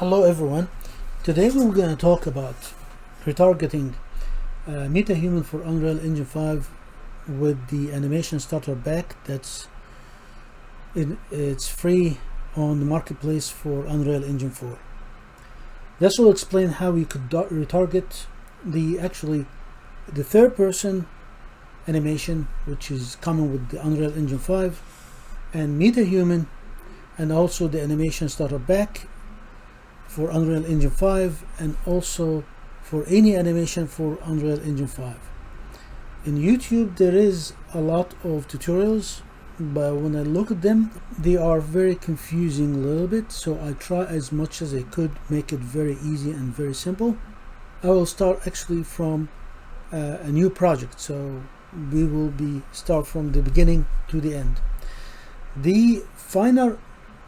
Hello everyone. Today we're going to talk about retargeting Metahuman for Unreal Engine 5 with the animation starter pack. It's free on the marketplace for Unreal Engine 4. This will explain how you could retarget the third person animation, which is common with the Unreal Engine 5 and Metahuman, and also the animation starter pack for Unreal Engine 5, and also for any animation for Unreal Engine 5. In YouTube there is a lot of tutorials, but when I look at them they are very confusing a little bit, so I try as much as I could make it very easy and very simple. I will start actually from a new project, so we will start from the beginning to the end. The final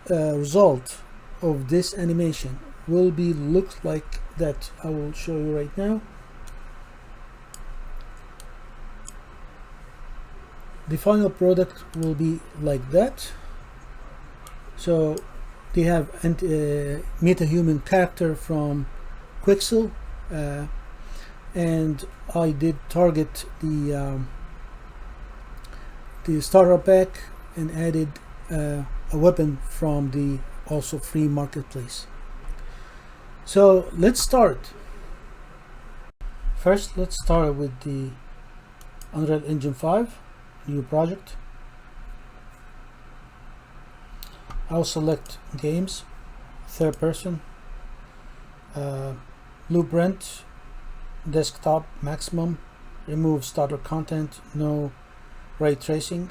result of this animation will look like that. I will show you right now. The final product will be like that. So they have Metahuman character from Quixel, and I did target the starter pack and added a weapon from the also free marketplace. So let's start. First, let's start with the Unreal Engine 5 new project. I'll select games, third person, blueprint, desktop maximum, remove starter content, no ray tracing,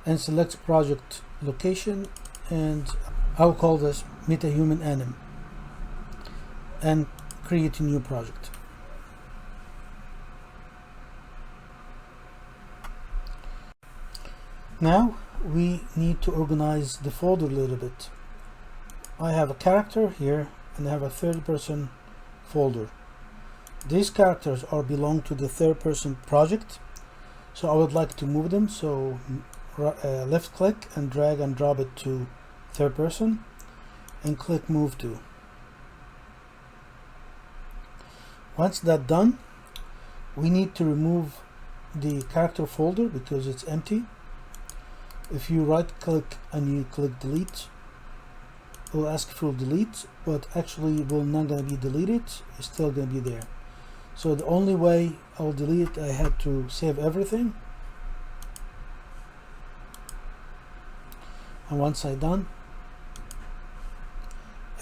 and select project location, and I'll call this Metahuman Anim, and create a new project. Now we need to organize the folder a little bit. I have a character here and I have a third person folder. These characters belong to the third person project, so I would like to move them. So left click and drag and drop it to third person and click move to. Once that's done, we need to remove the character folder because it's empty. If you right click and you click delete, it will ask for delete, but actually it will not going to be deleted. It's still going to be there. So the only way I'll delete it, I had to save everything. And once I'm done,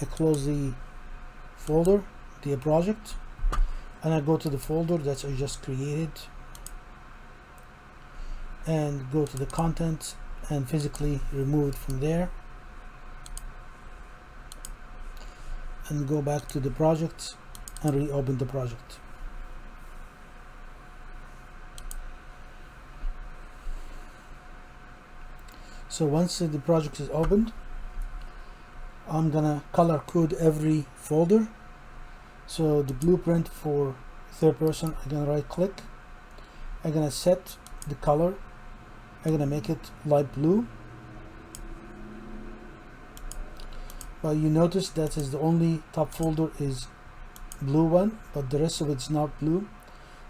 I close the folder, the project, and I go to the folder that I just created and go to the content and physically remove it from there and go back to the project and reopen the project. So once the project is opened, I'm gonna color code every folder. So the blueprint for third person, I'm gonna right click, I'm gonna set the color, I'm gonna make it light blue. But you notice that is the only top folder is blue one, but the rest of it's not blue.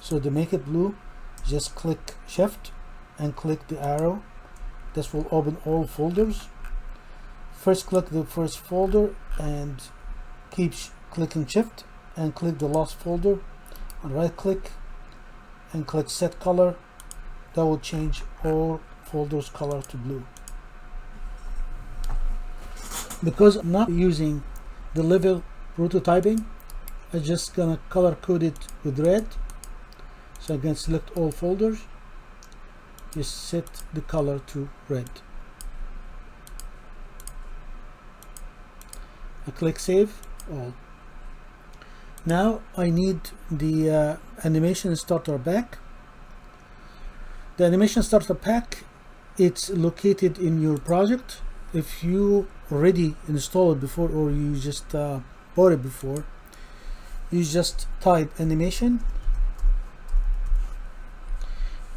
So to make it blue, just click shift and click the arrow. This will open all folders. First click the first folder and keep clicking shift and click the last folder and right click and click set color. That will change all folders color to blue. Because I'm not using the level prototyping, I'm just gonna color code it with red. So I'm gonna select all folders, just set the color to red. I click save all. Now I need the animation starter pack. The animation starter pack, it's located in your project. If you already installed it before or you just bought it before, you just type animation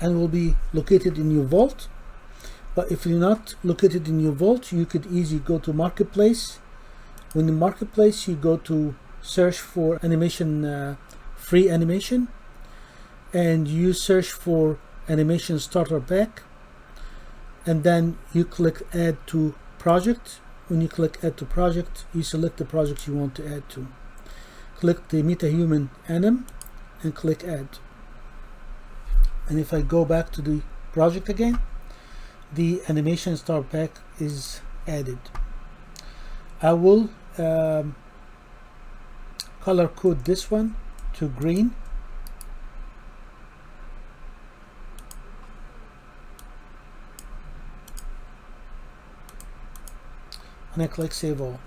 and will be located in your vault. But if you're not located in your vault, you could easily go to marketplace When the marketplace, you go to search for animation, free animation, and you search for animation starter pack, and then you click add to project. When you click add to project, you select the project you want to add to. Click the Metahuman anim and click add. And if I go back to the project again, the animation starter pack is added. I will color code this one to green. And I click save all.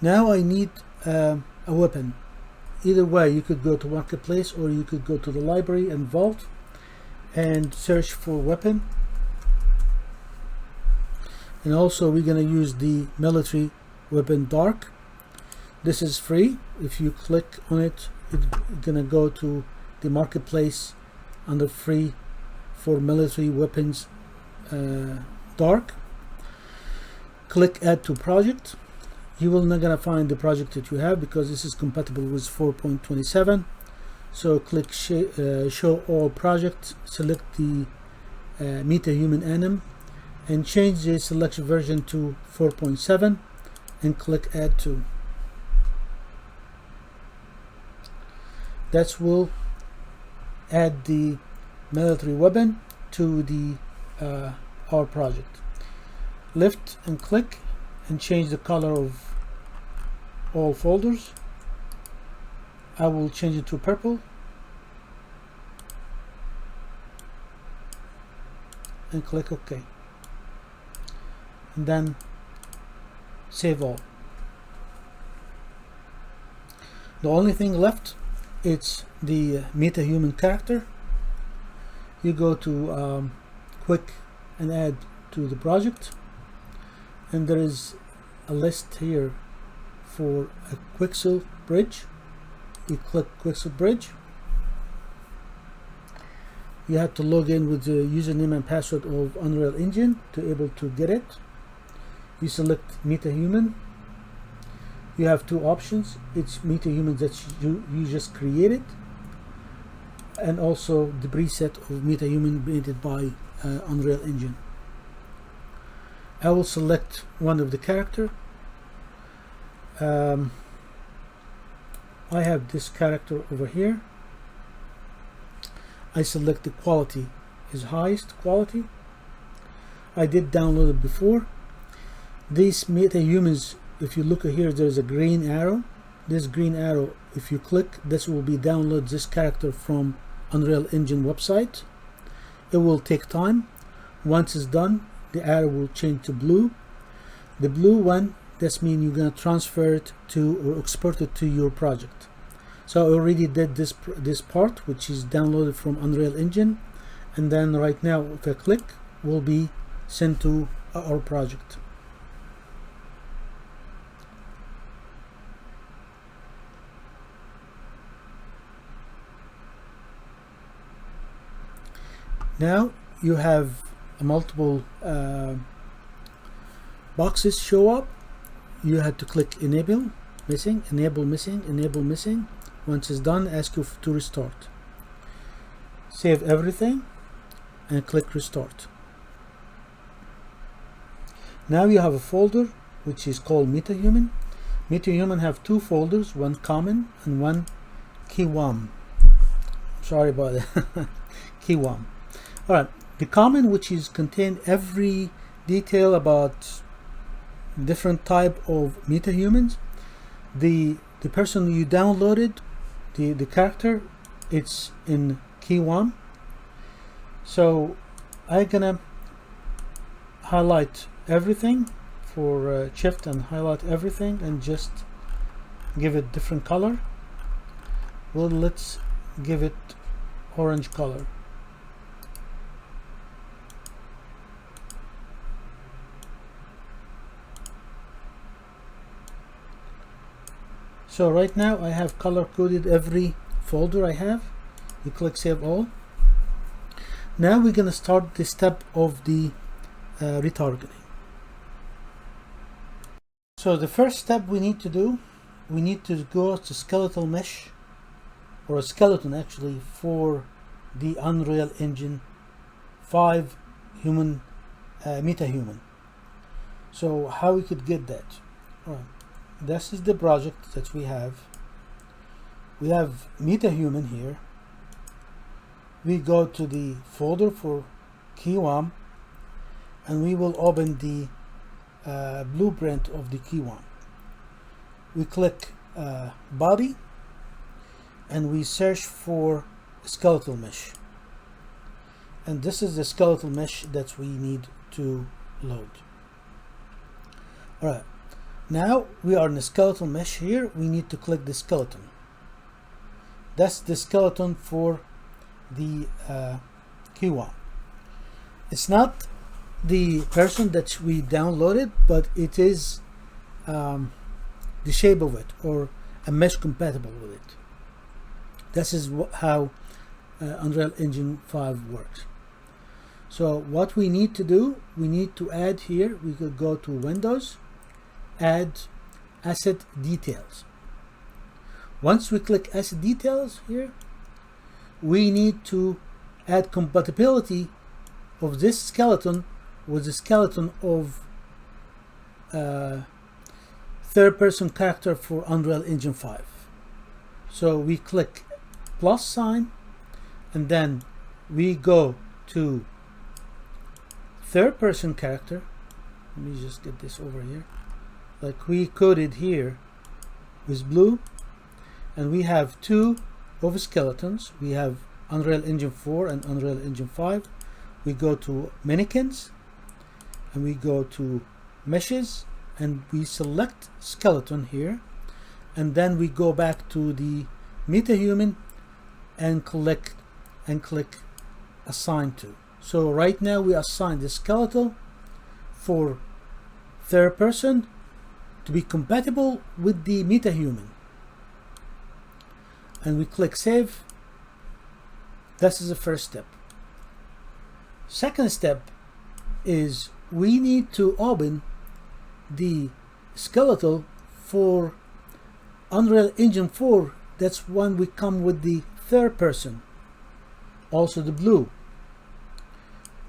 Now I need a weapon. Either way, you could go to marketplace or you could go to the library and vault and search for weapon. And also we're going to use the military weapon dark. This is free. If you click on it, it's going to go to the marketplace under free for military weapons dark. Click add to project. You will not gonna find the project that you have because this is compatible with 4.27. So click show all projects, select the Metahuman anim and change the selection version to 4.7 and click add to. That will add the military weapon to the our project. Lift and click and change the color of all folders. I will change it to purple and click OK, and then save all. The only thing left, it's the Metahuman character. You go to quick and add to the project, and there is a list here for a Quixel bridge. You click Quixel bridge. You have to log in with the username and password of Unreal Engine to able to get it. You select Metahuman. You have two options. It's Metahuman that you just created, and also the preset of Metahuman created by Unreal Engine. I will select one of the character. I have this character over here. I select the quality is highest quality. I did download it before. These Metahumans, if you look at here, there's a green arrow. This green arrow, if you click, this will be download this character from Unreal Engine website. It will take time. Once it's done, the arrow will change to blue. The blue one, this means you're going to transfer it to or export it to your project. So I already did this part, which is downloaded from Unreal Engine, and then right now if I click, will be sent to our project. Now you have multiple boxes show up. You have to click enable missing, enable missing, enable missing. Once it's done, ask you to restart. Save everything and click restart. Now you have a folder which is called Metahuman. Metahuman have two folders, one common and one KeyWAM. Sorry about that. KeyWAM. Alright, the common, which is contain every detail about different type of metahumans. The person you downloaded, the character, it's in KeyWAM. So I'm gonna highlight everything for shift and highlight everything and just give it different color. Well, let's give it orange color. So right now I have color coded every folder I have. You click save all. Now we're going to start the step of the retargeting. So the first step we need to do, we need to go to skeletal mesh, or a skeleton actually, for the Unreal Engine 5 human Metahuman. So how we could get that? All right, this is the project that we have. We have Metahuman here. We go to the folder for KeyWAM, and we will open the blueprint of the KeyWAM. We click body, and we search for skeletal mesh, and this is the skeletal mesh that we need to load. Alright, now we are in the skeletal mesh here. We need to click the skeleton. That's the skeleton for the KeyWAM. It's not the person that we downloaded, but it is the shape of it, or a mesh compatible with it. This is how Unreal Engine 5 works. So what we need to do, we need to add here, we could go to Windows, add asset details. Once we click asset details here, we need to add compatibility of this skeleton with the skeleton of third-person character for Unreal Engine 5. So we click plus sign, and then we go to third-person character. Let me just get this over here. Like we coded here with blue, and we have two of skeletons. We have Unreal Engine 4 and Unreal Engine 5. We go to mannequins, and we go to meshes, and we select skeleton here, and then we go back to the Metahuman and click assign to. So right now we assign the skeletal for third person to be compatible with the Metahuman, and we click save. This is the first step. Second step is we need to open the skeletal for Unreal Engine 4. That's when we come with the third person, also the blue.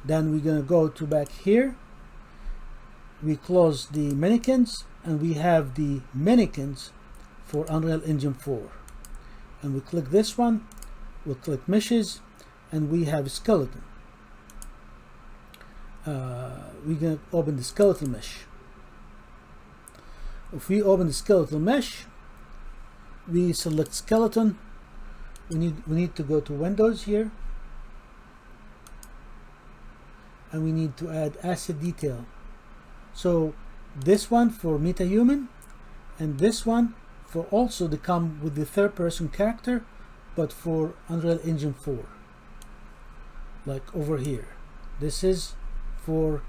Then we're gonna go to back here. We close the mannequins, and we have the mannequins for Unreal Engine 4. And we click this one, we'll click meshes, and we have a skeleton. We're gonna open the skeletal mesh. If we open the skeletal mesh, we select skeleton. We need to go to Windows here, and we need to add asset detail. So this one for Metahuman, and this one for also to come with the third person character, but for Unreal Engine 4. Like over here, this is for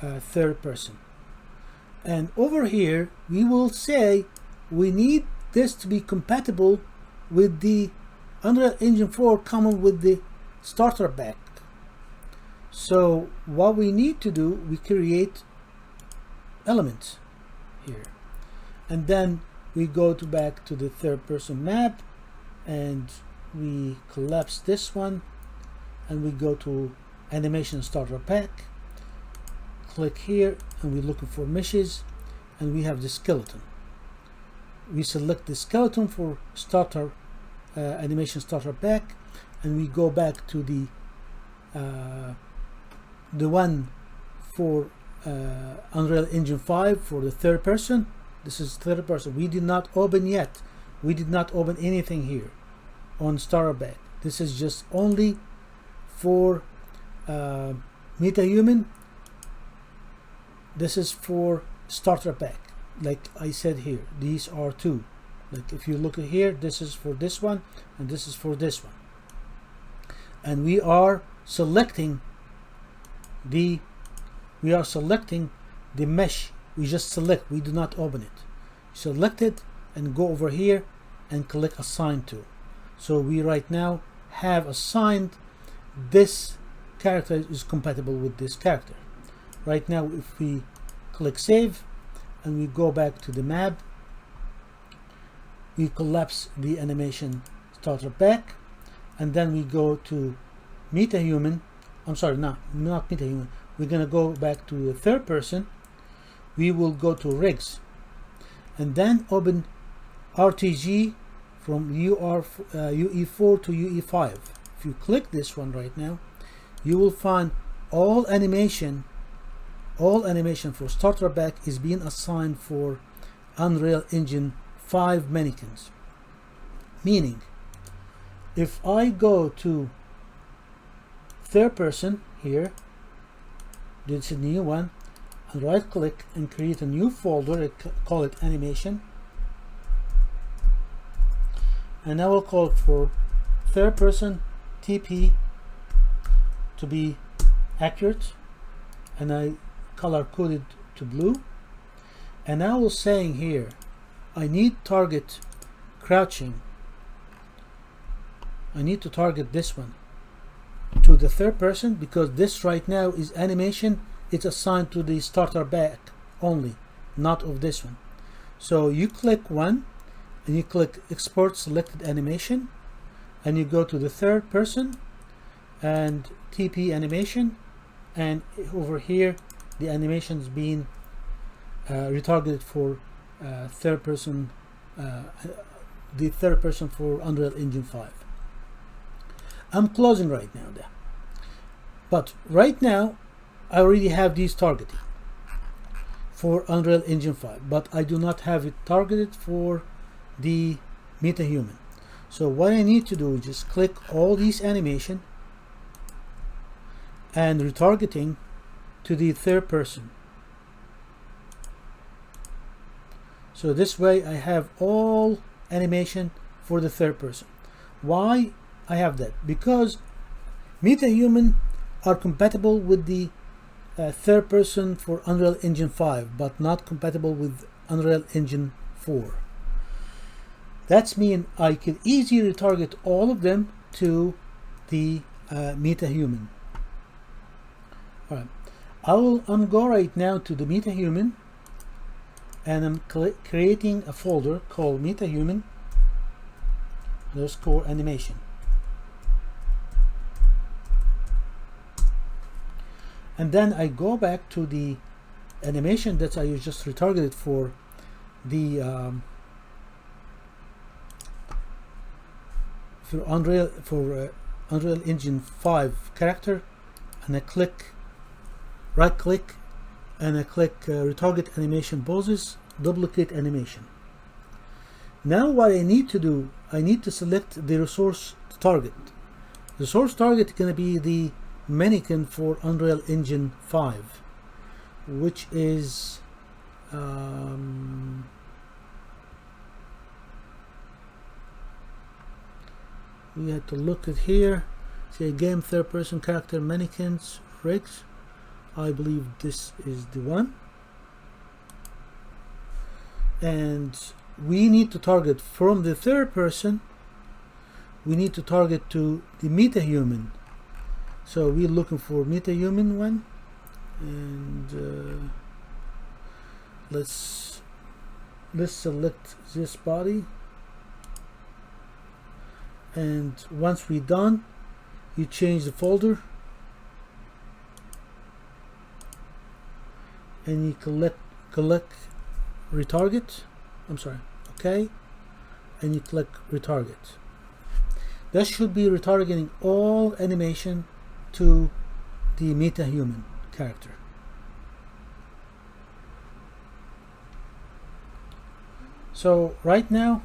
third person. And over here we will say we need this to be compatible with the Unreal Engine 4 coming with the starter pack. So what we need to do, we create elements here, and then we go to back to the third person map, and we collapse this one, and we go to animation starter pack, click here, and we're looking for meshes, and we have the skeleton. We select the skeleton for starter animation starter pack, and we go back to the one for Unreal Engine 5 for the third person. This is third person. We did not open yet. We did not open anything here on starter pack. This is just only for Metahuman. This is for starter pack. Like I said here, these are two. Like if you look at here, this is for this one, and this is for this one. And we are selecting the mesh. We just select, we do not open it. Select it and go over here and click assign to. So we right now have assigned this character is compatible with this character. Right now if we click save, and we go back to the map, we collapse the animation starter back, and then we go to Metahuman. I'm sorry, not Metahuman. We're going to go back to the third person. We will go to rigs and then open RTG from UE4 to UE5. If you click this one right now, you will find all animation for starter back is being assigned for Unreal Engine 5 mannequins. Meaning, if I go to third person here, this is a new one, and right click and create a new folder, call it animation, and I will call it for third person TP to be accurate, and I color coded to blue, and I will saying here I need target crouching. I need to target this one to the third person because this right now is animation. It's assigned to the starter back only, not of this one. So you click one and you click export selected animation, and you go to the third person and TP animation, and over here the animation is being retargeted for third person, the third person for Unreal Engine 5. I'm closing right now there, but right now I already have these targeted for Unreal Engine 5, but I do not have it targeted for the Metahuman. So what I need to do is just click all these animation and retargeting to the third person. So this way I have all animation for the third person. Why I have that? Because Metahuman are compatible with the third person for Unreal Engine 5, but not compatible with Unreal Engine 4. That's mean I could easily retarget all of them to the Metahuman. Alright, I'm go right now to the Metahuman, and I'm creating a folder called Metahuman _ animation. And then I go back to the animation that I just retargeted for the Unreal Engine 5 character, and I right click and I click retarget animation poses, duplicate animation. Now what I need to do, I need to select the resource target. The source target is going to be the mannequin for Unreal Engine 5, which is we had to look at here, say game third person character mannequins rigs. I believe this is the one, and we need to target from the third person, we need to target to the Metahuman. So we're looking for Metahuman one, and let's select this body, and once we're done, you change the folder and you collect retarget. I'm sorry, okay, and you click retarget. That should be retargeting all animation to the Metahuman character. So right now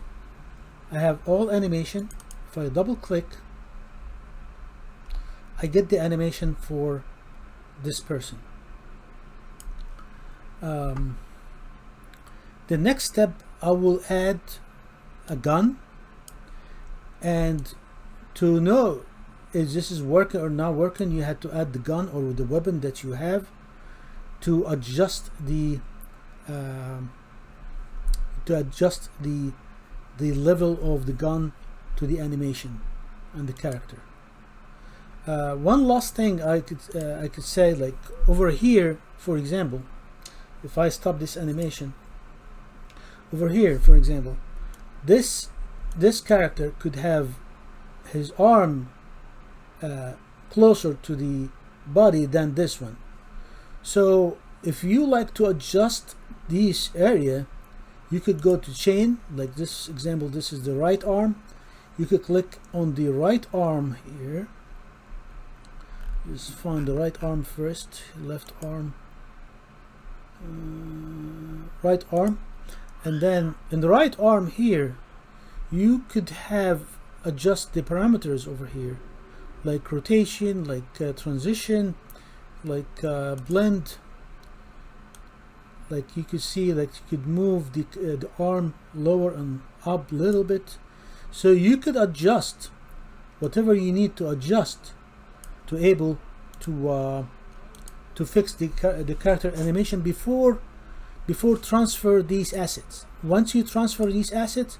I have all animation. If I double click, I get the animation for this person. The next step, I will add a gun, and to know if this is working or not working, you have to add the gun or the weapon that you have to adjust the level of the gun to the animation and the character. One last thing I could say, like over here, for example, if I stop this animation over here, for example, this character could have his arm closer to the body than this one. So if you like to adjust this area, you could go to chain, like this example, this is the right arm. You could click on the right arm here. Just find the right arm first, left arm, right arm, and then in the right arm here, you could have adjust the parameters over here, like rotation, like transition, like blend. Like you could see, like you could move the arm lower and up a little bit. So you could adjust whatever you need to adjust to able to fix the character animation before transfer these assets. Once you transfer these assets,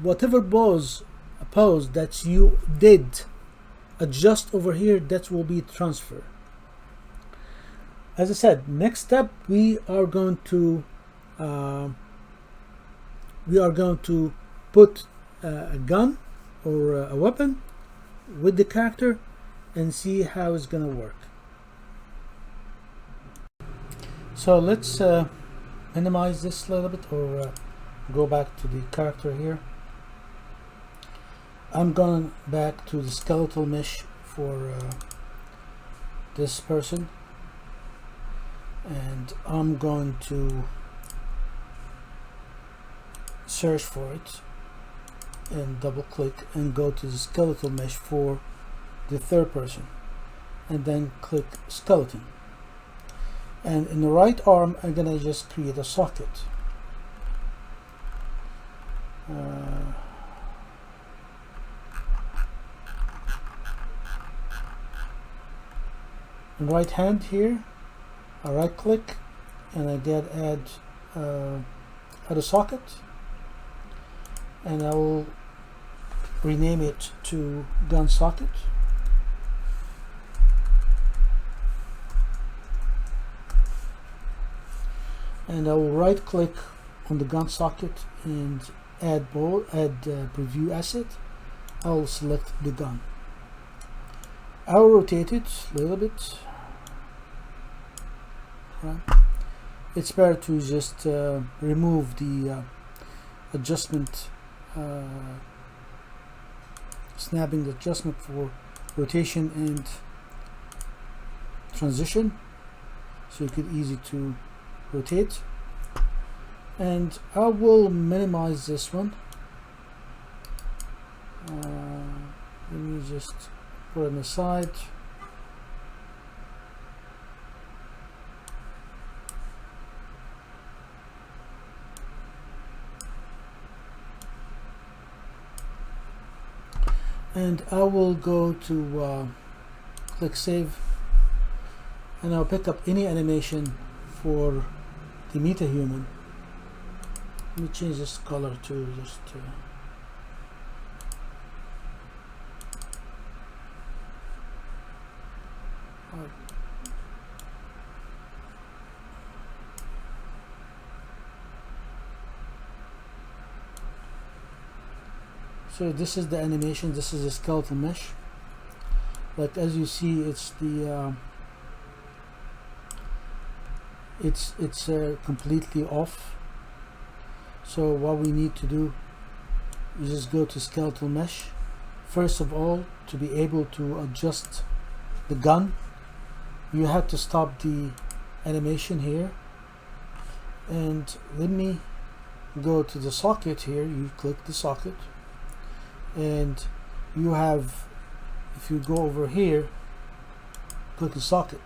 whatever pose that you did adjust over here, that will be transfer. As I said, next step we are going to put a gun or a weapon with the character and see how it's gonna work. So let's minimize this a little bit, or go back to the character here. I'm going back to the skeletal mesh for this person, and I'm going to search for it and double click and go to the skeletal mesh for the third person, and then click skeleton. And in the right arm, I'm gonna just create a socket. In right hand here, I right click and I get add a socket, and I will rename it to gun socket. And I will right click on the gun socket and add preview asset. I will select the gun. I will rotate it a little bit. Right. It's better to just remove the adjustment, snapping the adjustment for rotation and transition, so you could easy to rotate. And I will minimize this one. Let me just put it on the side. And I will go to click save, and I'll pick up any animation for the Metahuman. Let me change this color to just so this is the animation. This is a skeletal mesh. Like as you see, it's the it's completely off. So what we need to do is just go to skeletal mesh. First of all, to be able to adjust the gun, you have to stop the animation here, and let me go to the socket here. You click the socket, and you have, if you go over here, click the socket.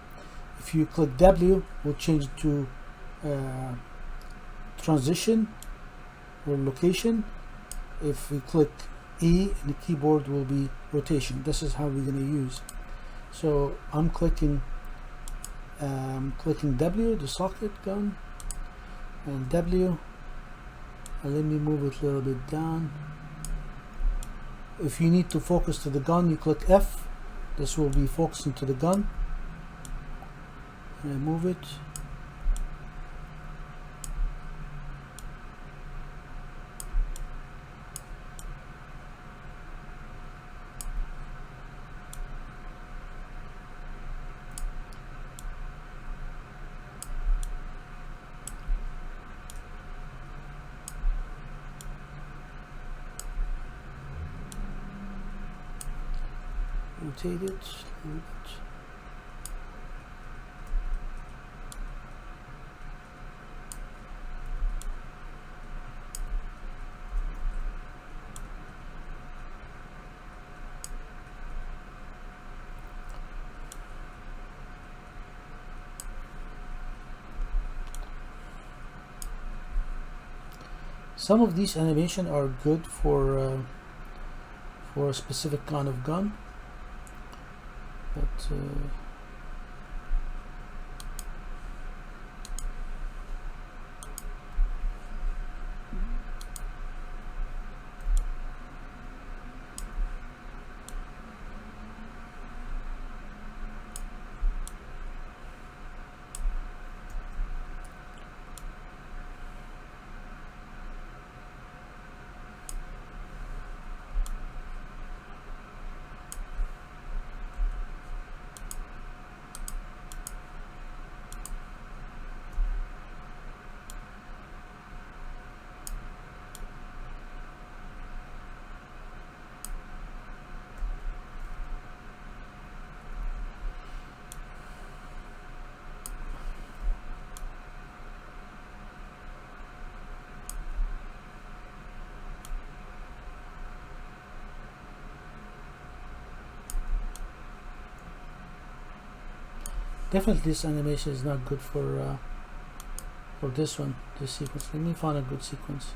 If you click W, we'll change it to transition or location. If we click E in the keyboard, will be rotation. This is how we're going to use. So I'm clicking W, the socket gun, and W, and let me move it a little bit down. If you need to focus to the gun, you click F. This will be focusing to the gun. And I move it. rotate it. Some of these animation are good for a specific kind of gun, but definitely this animation is not good for this one, this sequence. Let me find a good sequence.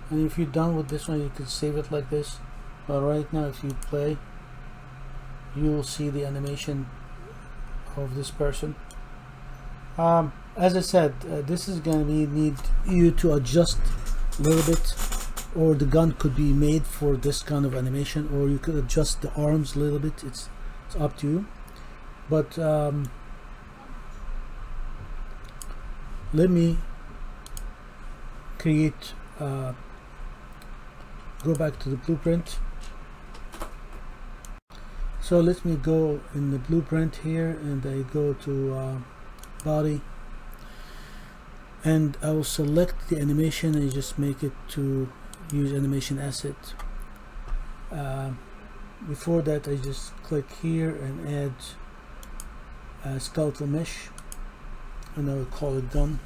And if you're done with this one, you can save it like this. But right now, if you play, you will see the animation of this person. As I said, this is going to need you to adjust a little bit, or the gun could be made for this kind of animation, or you could adjust the arms a little bit. It's up to you. But let me create go back to the blueprint. So let me go in the blueprint here, and I go to body, and I will select the animation and just make it to use animation asset. Before that, I just click here and add a skeletal mesh, and I will call it gun.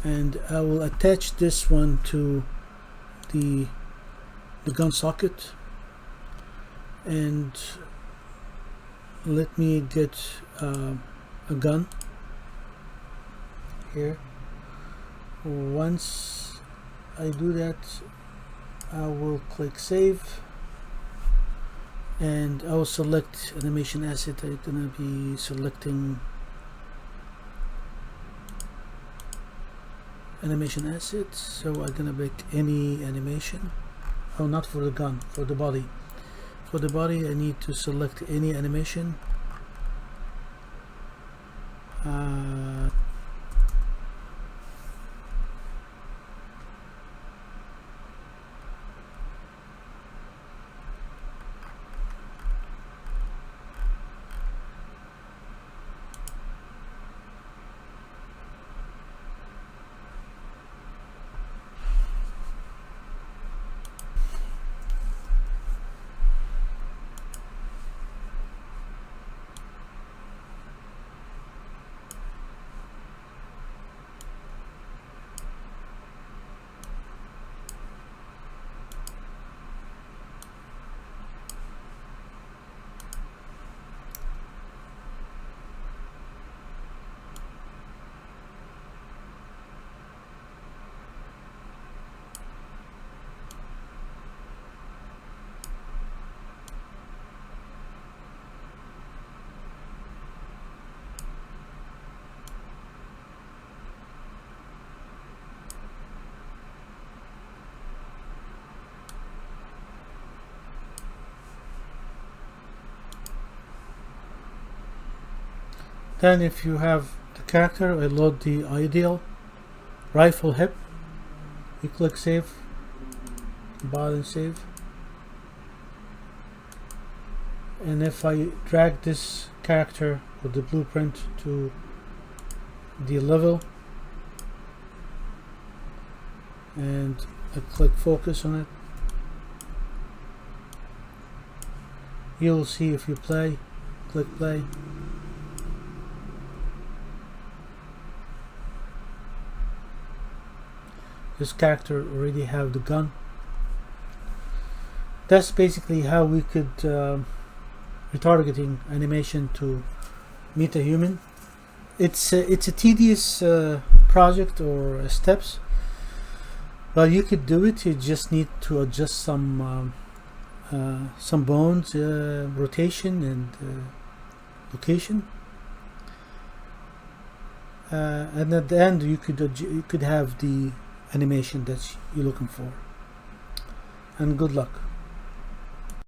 And I will attach this one to the gun socket, and let me get a gun here. Once I do that, I will click save, and I will select animation asset. I'm gonna be selecting animation assets, so I'm gonna pick any animation. Oh, not for the gun, for the body. For the body, I need to select any animation. Then if you have the character, I load the ideal rifle hip. You click save, bile and save. And if I drag this character with the blueprint to the level and I click focus on it, you'll see if you play, click play, this character already have the gun. That's basically how we could retargeting animation to Metahuman. It's a tedious project or steps, but you could do it. You just need to adjust some bones, rotation and location, and at the end you could have the animation that you're looking for. And good luck.